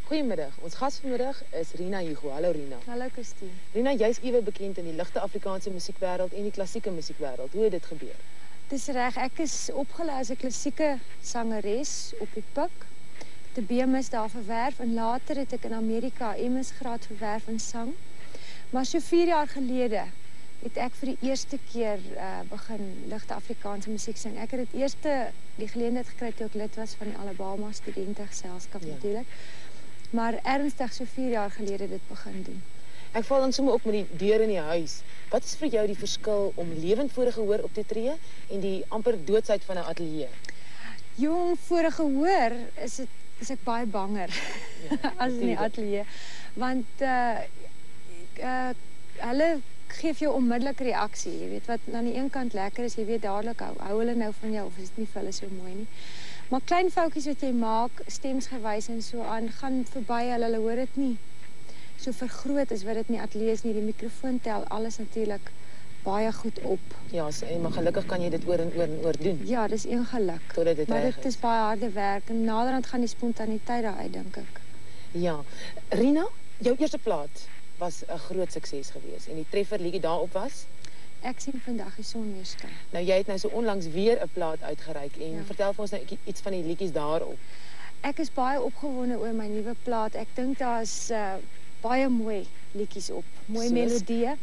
Goeiemiddag. Ons gas vanmiddag is Rina Hugo. Hallo Rina. Hallo Christine. Rina, jy's ewe bekend in die ligte Afrikaanse musiekwêreld en die klassieke musiekwêreld. Hoe het dit gebeur? Dis reg, ek is opgelei as 'n klassieke sangeres op die PUK. Te BMS daar verwerf en later het ek in Amerika MS graad verwerf in sang. Maar so 4 jaar gelede het ek vir die eerste keer begin ligte Afrikaanse musiek sing. Ek het die geleentheid gekry toe ek lid was van die Alabama Studentegeselskap natuurlik. Maar ernstig so 4 jaar gelede dit begin doen. Ek val dan sommer op met die deur in die huis. Wat is vir jou die verskil om lewend voor 'n gehoor op te tree en die amper doodsheid van 'n ateljee? Jong, voor 'n gehoor is ek baie banger as in die ateljee. Want hulle gee vir jou onmiddellik reaksie. Jy weet wat aan die een kant lekker is, jy weet dadelik hou hulle nou van jou of is dit nie vir hulle so mooi nie. Maar klein foutjies wat jy maak, stemsgewys en so aan, gaan verby hulle hoor dit nie. So vergroot is wat dit nie ateljee is nie. Die mikrofoon tel alles natuurlik baie goed op. Ja, maar gelukkig kan jy dit oor en oor en oor doen. Ja, dis een geluk. Totdat dit maar reg dit is baie harde werk en naderhand gaan die spontaniteit daar uit, dink ek. Ja. Rina, jou eerste plaat was 'n groot sukses geweest en die treffer liedjie daarop was? Ek sien vandag die son weer skyn. Nou jy het nou so onlangs weer 'n plaat uitgereik en vertel vir ons nou iets van die liedjies daarop. Ek is baie opgewonde oor my nuwe plaat. Ek dink daar's baie mooi liedjies op, mooi melodieë.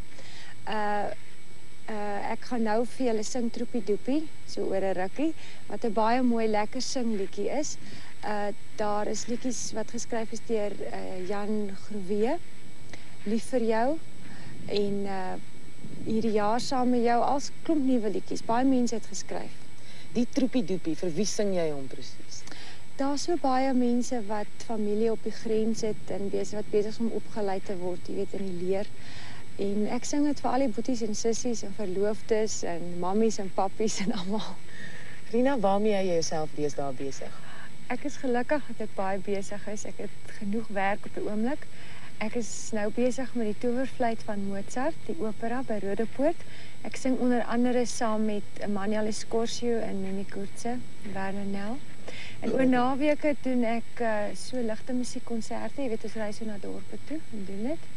Ek gaan nou vir julle sing Troepie Doepie, so oor 'n rukkie, wat 'n baie mooi lekker singliedjie is. Daar is liedjies wat geskryf is deur Jan Groewe, Lief vir jou en hierdie jaar saam met jou als klomp nuwe liedjies. Baie mense het geskryf. Die Troepie Doepie, vir wie sing jy hom presies? Daar's so baie mense wat familie op die grens het en wat besig is om opgelei te word, jy weet, in die leer. En ek sing dit vir al die boeties en sissies en verloofdes en mammies en pappies en almal. Rina, waarmee jy jouself deesdae besig? Ek is gelukkig dat ek baie besig is. Ek het genoeg werk op die oomblik. Ek is nou besig met die Towerfluit van Mozart, die opera by Rodepoort. Ek sing onder andere saam met Emanuel Escorcio en Mimi Koortse, Werner Nel. En oor naweke doen ek so ligte musiekkonserte. Jy weet, ons reis so na dorpe toe en doen dit.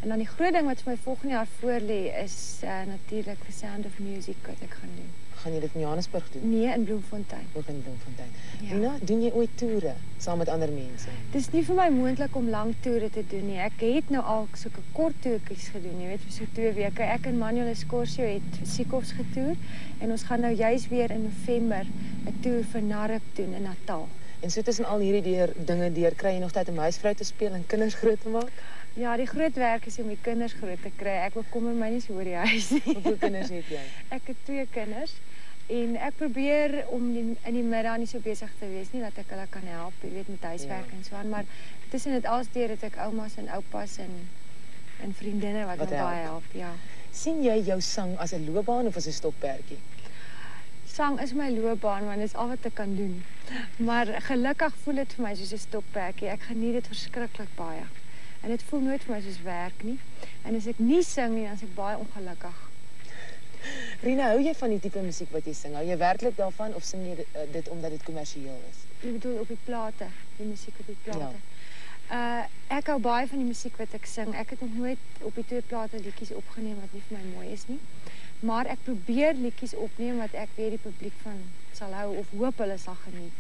En dan die groot ding wat vir my volgende jaar voorlê is natuurlik The Sound of Music wat ek gaan doen. Gaan jy dit in Johannesburg doen? Nee, in Bloemfontein. Ook in Bloemfontein. Ja. Rina, doen jy ooit toere saam met ander mense? Dis nie vir my moontlik om lang toere te doen nie. Ek het nou al sulke kort toertjies gedoen, jy weet, vir so 2 weke. Ek en Manuel Escorcio het Siekhoffs getoer en ons gaan nou juis weer in November 'n toer vir Narok doen in Natal. En so tussen al hierdie dinge deur kry jy nog tyd om huisvrou te speel en kinders groot te maak? Ja, die groot werk is om die kinders groot te kry. Ek bekommer my nie so oor die huis nie. Hoeveel kinders het jy? Ek het 2 kinders en ek probeer om in die middag nie so besig te wees nie, dat ek hulle kan help, jy weet, met huiswerk en so aan, maar tussen dit alles deur het ek oumas en oupas en vriendinne wat my baie help, ja. Sien jy jou sang as 'n loopbaan of as 'n stokperdjie? Sang is my loopbaan, want dit is al wat ek kan doen. Maar gelukkig voel dit vir my soos 'n stokperdjie. Ek geniet dit verskriklik baie. En dit voel nooit vir my soos werk nie. En as ek nie sing nie, dan is ek baie ongelukkig. Rina, hou jy van die tipe musiek wat jy sing? Hou jy werklik daarvan of sing jy dit omdat dit kommersieel is? Jy bedoel op die plate, die musiek op die plate. Ja. Ek hou baie van die musiek wat ek sing. Ek het nog nooit op die 2 plate liedjies opgeneem wat nie vir my mooi is nie. Maar ek probeer liedjies opneem wat ek weet die publiek van sal hou of hoop hulle sal geniet.